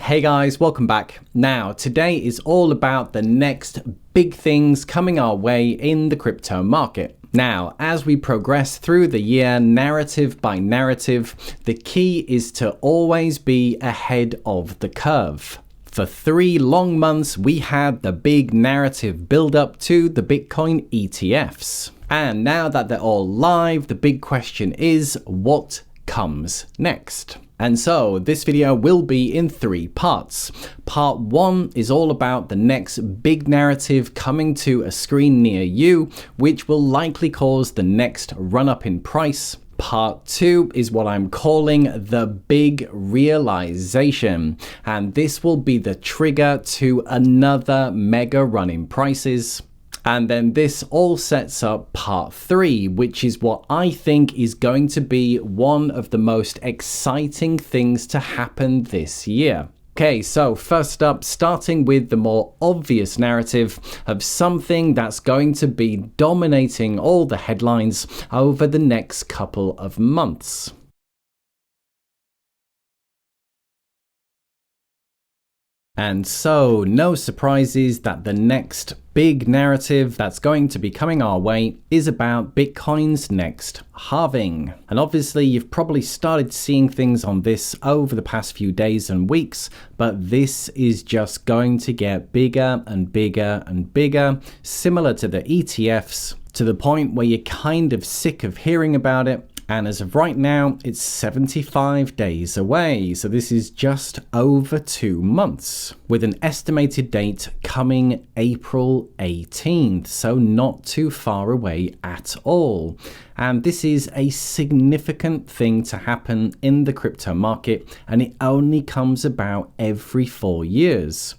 Hey guys, welcome back. Now, today is all about the next big things coming our way in the crypto market. Now, as we progress through the year, narrative by narrative, the key is to always be ahead of the curve. For 3 long months, we had the big narrative build up to the Bitcoin ETFs. And now that they're all live, the big question is, what comes next? And so this video will be in 3 parts. Part 1 is all about the next big narrative coming to a screen near you, which will likely cause the next run up in price. Part 2 is what I'm calling the big realization, and this will be the trigger to another mega run in prices. And then this all sets up part 3, which is what I think is going to be one of the most exciting things to happen this year. Okay, so first up, starting with the more obvious narrative of something that's going to be dominating all the headlines over the next couple of months. And so, no surprises that the next big narrative that's going to be coming our way is about Bitcoin's next halving. And obviously, you've probably started seeing things on this over the past few days and weeks, but this is just going to get bigger and bigger and bigger, similar to the ETFs, to the point where you're kind of sick of hearing about it. And as of right now, it's 75 days away. So this is just over 2 months, with an estimated date coming April 18th. So not too far away at all. And this is a significant thing to happen in the crypto market, and it only comes about every 4 years.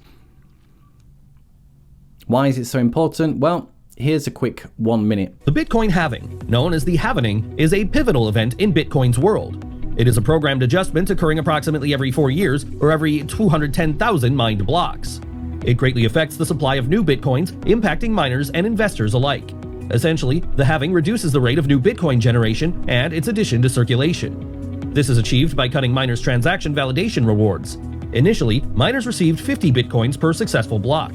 Why is it so important? Well, here's a quick 1 minute. The Bitcoin halving, known as the halvening, is a pivotal event in Bitcoin's world. It is a programmed adjustment occurring approximately every 4 years or every 210,000 mined blocks. It greatly affects the supply of new Bitcoins, impacting miners and investors alike. Essentially, the halving reduces the rate of new Bitcoin generation and its addition to circulation. This is achieved by cutting miners' transaction validation rewards. Initially, miners received 50 Bitcoins per successful block.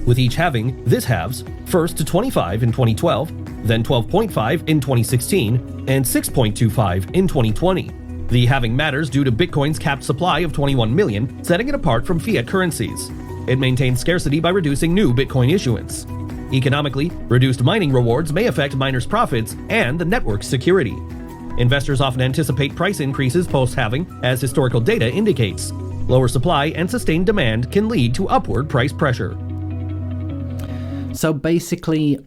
With each halving, this halves, first to 25 in 2012, then 12.5 in 2016, and 6.25 in 2020. The halving matters due to Bitcoin's capped supply of 21 million, setting it apart from fiat currencies. It maintains scarcity by reducing new Bitcoin issuance. Economically, reduced mining rewards may affect miners' profits and the network's security. Investors often anticipate price increases post-halving, as historical data indicates. Lower supply and sustained demand can lead to upward price pressure. So basically,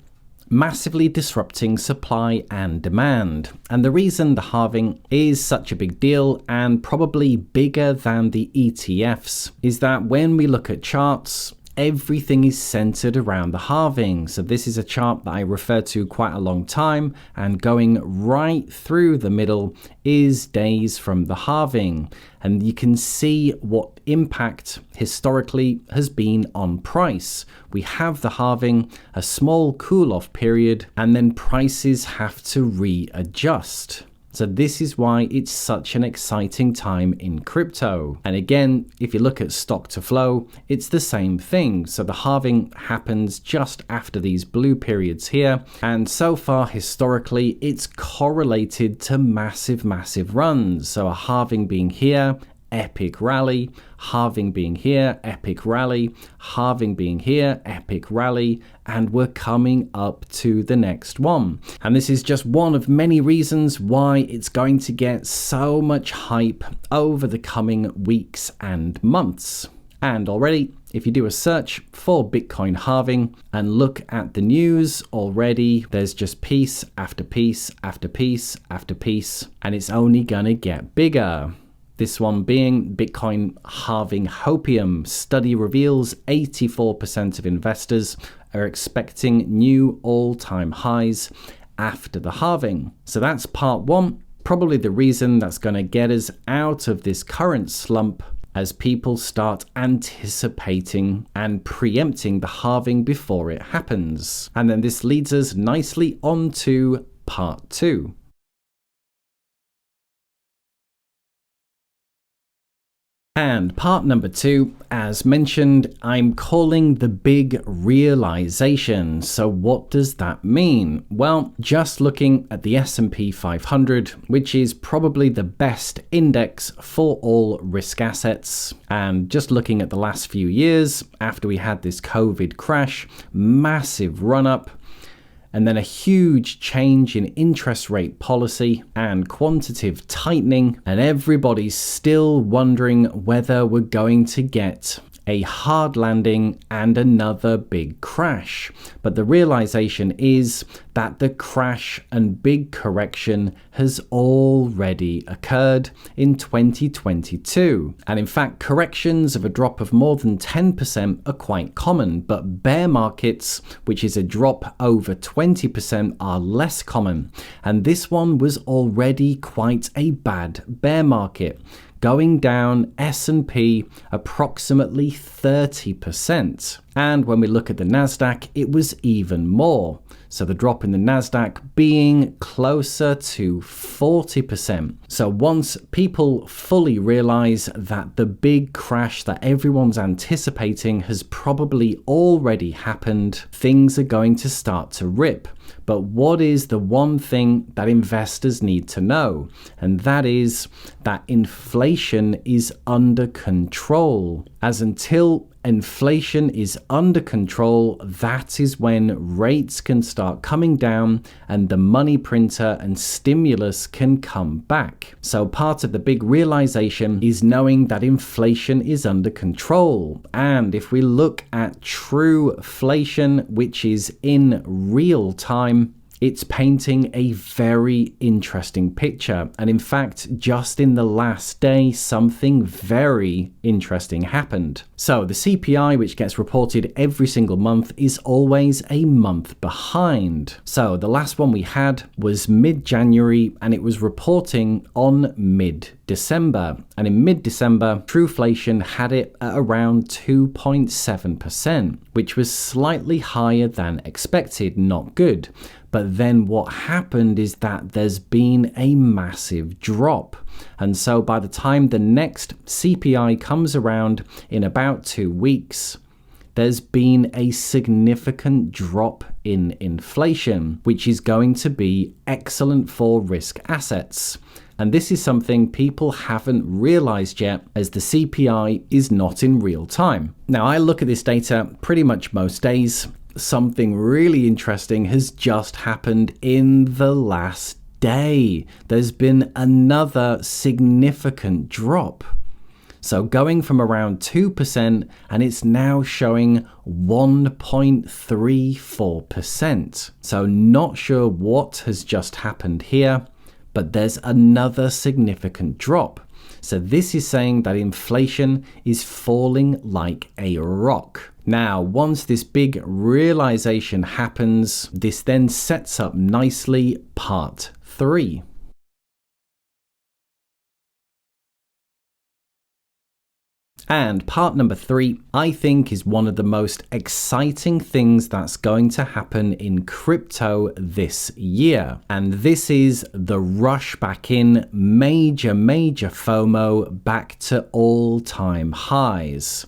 massively disrupting supply and demand. And the reason the halving is such a big deal, and probably bigger than the ETFs, is that when we look at charts, everything is centered around the halving. So this is a chart that I refer to quite a long time, and going right through the middle is days from the halving. And you can see what impact historically has been on price. We have the halving, a small cool-off period, and then prices have to readjust. So this is why it's such an exciting time in crypto. And again, if you look at stock to flow, it's the same thing. So the halving happens just after these blue periods here. And so far, historically, it's correlated to massive runs. So a halving being here, epic rally, halving being here, epic rally, halving being here, epic rally, and we're coming up to the next one. And this is just one of many reasons why it's going to get so much hype over the coming weeks and months. And already, if you do a search for Bitcoin halving and look at the news already, there's just piece after piece after piece after piece, and it's only gonna get bigger. This one being Bitcoin halving hopium. Study reveals 84% of investors are expecting new all-time highs after the halving. So that's part 1, probably the reason that's going to get us out of this current slump as people start anticipating and preempting the halving before it happens. And then this leads us nicely on to part 2. And part number 2, as mentioned, I'm calling the big realization. So what does that mean? Well, just looking at the S&P 500, which is probably the best index for all risk assets, and just looking at the last few years after we had this COVID crash, massive run up, and then a huge change in interest rate policy and quantitative tightening, and everybody's still wondering whether we're going to get a hard landing and another big crash. But the realization is that the crash and big correction has already occurred in 2022. And in fact, corrections of a drop of more than 10% are quite common, but bear markets, which is a drop over 20%, are less common. And this one was already quite a bad bear market, going down S&P approximately 30%. And when we look at the Nasdaq, it was even more. So the drop in the Nasdaq being closer to 40%. So once people fully realize that the big crash that everyone's anticipating has probably already happened, things are going to start to rip. But what is the one thing that investors need to know? And that is that inflation is under control. As until inflation is under control, that is when rates can start coming down and the money printer and stimulus can come back. So part of the big realization is knowing that inflation is under control. And if we look at true inflation, which is in real time, it's painting a very interesting picture. And in fact, just in the last day, something very interesting happened. So the CPI, which gets reported every single month, is always a month behind. So the last one we had was mid-January, and it was reporting on mid-December. And in mid-December, Trueflation had it at around 2.7%, which was slightly higher than expected, not good. But then what happened is that there's been a massive drop. And so by the time the next CPI comes around in about 2 weeks, there's been a significant drop in inflation, which is going to be excellent for risk assets. And this is something people haven't realized yet, as the CPI is not in real time. Now, I look at this data pretty much most days. Something really interesting has just happened in the last day. There's been another significant drop. So going from around 2%, and it's now showing 1.34%. So not sure what has just happened here, but there's another significant drop. So this is saying that inflation is falling like a rock. Now, once this big realization happens, this then sets up nicely part 3. And part number 3, I think, is one of the most exciting things that's going to happen in crypto this year. And this is the rush back in, major FOMO back to all-time highs.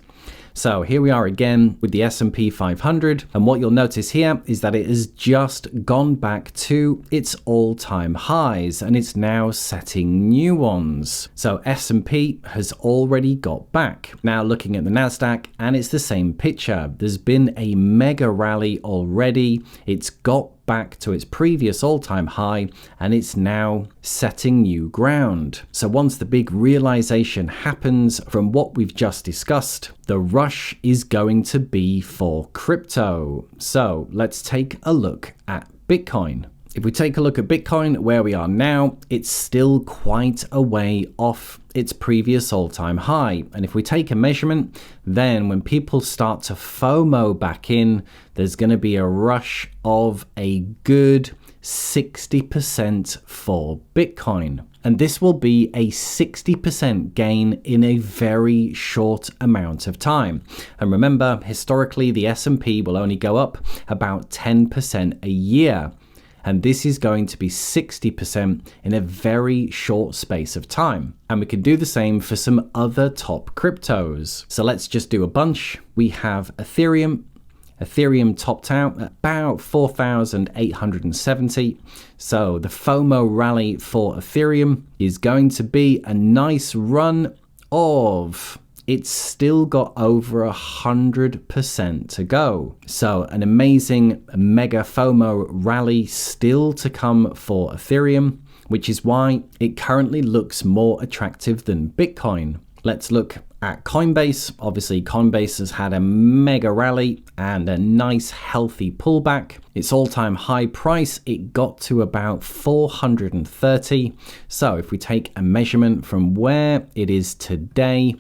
So here we are again with the S&P 500, and what you'll notice here is that it has just gone back to its all-time highs, and it's now setting new ones. So S&P has already got back. Now looking at the Nasdaq, and it's the same picture. There's been a mega rally already. It's got back to its previous all-time high, and it's now setting new ground. So once the big realization happens from what we've just discussed, the rush is going to be for crypto. So let's take a look at Bitcoin. If we take a look at Bitcoin, where we are now, it's still quite a way off its previous all-time high. And if we take a measurement, then when people start to FOMO back in, there's going to be a rush of a good 60% for Bitcoin. And this will be a 60% gain in a very short amount of time. And remember, historically, the S&P will only go up about 10% a year. and this is going to be 60% in a very short space of time. And we can do the same for some other top cryptos. So let's just do a bunch. We have Ethereum. Ethereum topped out at about 4,870. So the FOMO rally for Ethereum is going to be a nice run of... It's still got over 100% to go. So an amazing mega FOMO rally still to come for Ethereum, which is why it currently looks more attractive than Bitcoin. Let's look at Coinbase. Obviously, Coinbase has had a mega rally and a nice healthy pullback. Its all-time high price, it got to about 430. So if we take a measurement from where it is today,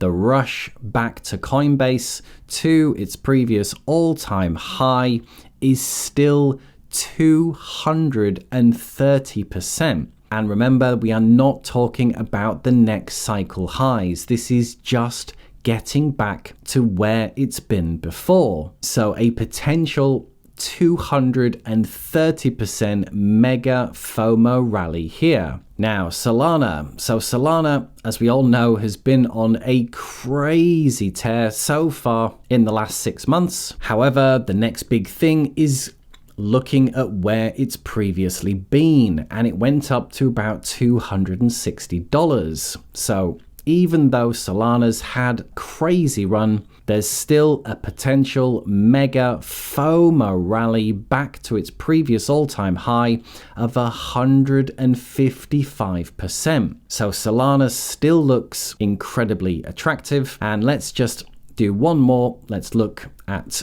the rush back to Coinbase to its previous all-time high is still 230%. And remember, we are not talking about the next cycle highs. This is just getting back to where it's been before. So a potential 230% mega FOMO rally here. Now, Solana. So Solana, as we all know, has been on a crazy tear so far in the last 6 months. However, the next big thing is looking at where it's previously been, and it went up to about $260. So even though Solana's had a crazy run, there's still a potential mega FOMO rally back to its previous all-time high of 155%. So Solana still looks incredibly attractive. And let's just do one more. Let's look at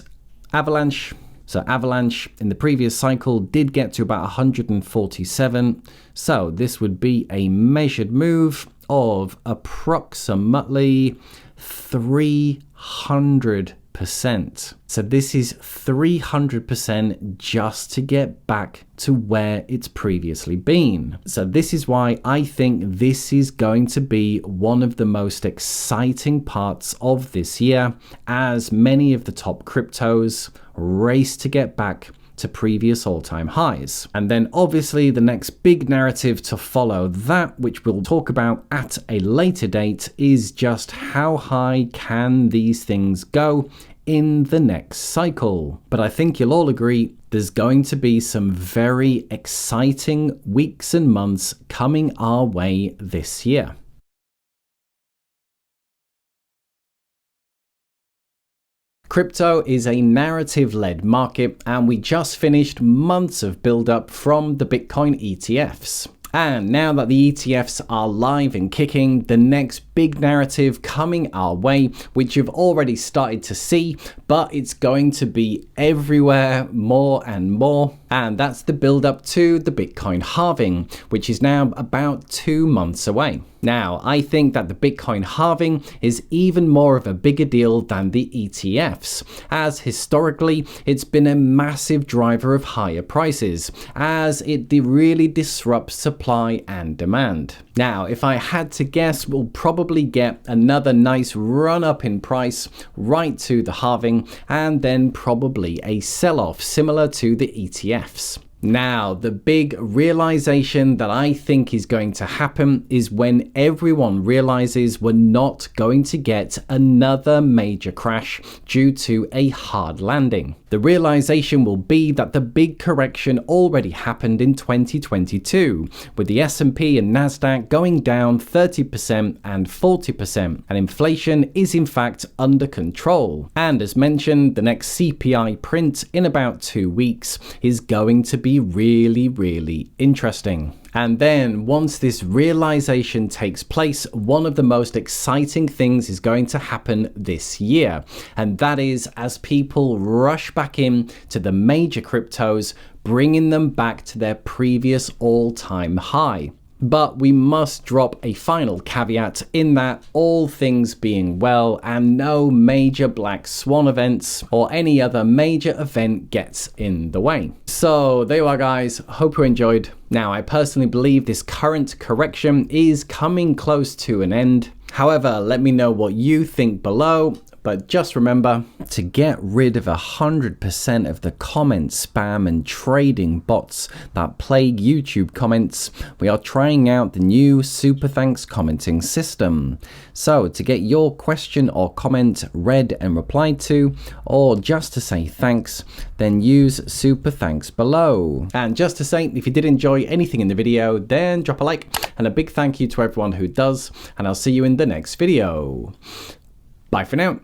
Avalanche. So Avalanche in the previous cycle did get to about 147. So this would be a measured move of approximately 300%. So this is 300% just to get back to where it's previously been. So this is why I think this is going to be one of the most exciting parts of this year, as many of the top cryptos race to get back to previous all-time highs. And then obviously the next big narrative to follow that, which we'll talk about at a later date, is just how high can these things go in the next cycle. But I think you'll all agree there's going to be some very exciting weeks and months coming our way this year. Crypto is a narrative-led market, and we just finished months of build-up from the Bitcoin ETFs. And now that the ETFs are live and kicking, the next big narrative coming our way, which you've already started to see, but it's going to be everywhere more and more. And that's the build up to the Bitcoin halving, which is now about 2 months away. Now, I think that the Bitcoin halving is even more of a bigger deal than the ETFs, as historically it's been a massive driver of higher prices, as it really disrupts supply and demand. Now, if I had to guess, we'll probably get another nice run up in price right to the halving, and then probably a sell-off similar to the ETFs. Now, the big realization that I think is going to happen is when everyone realizes we're not going to get another major crash due to a hard landing. The realization will be that the big correction already happened in 2022, with the S&P and Nasdaq going down 30% and 40%, and inflation is in fact under control. And as mentioned, the next CPI print in about 2 weeks is going to be really interesting. And then once this realization takes place, one of the most exciting things is going to happen this year. And that is as people rush back in to the major cryptos, bringing them back to their previous all-time high. But we must drop a final caveat in that all things being well and no major black swan events or any other major event gets in the way. So there you are, guys. Hope you enjoyed. Now, I personally believe this current correction is coming close to an end. However, let me know what you think below. But just remember, to get rid of 100% of the comment spam and trading bots that plague YouTube comments, we are trying out the new SuperThanks Commenting system. So to get your question or comment read and replied to, or just to say thanks, then use SuperThanks below. And just to say, if you did enjoy anything in the video, then drop a like, and a big thank you to everyone who does, and I'll see you in the next video. Bye for now.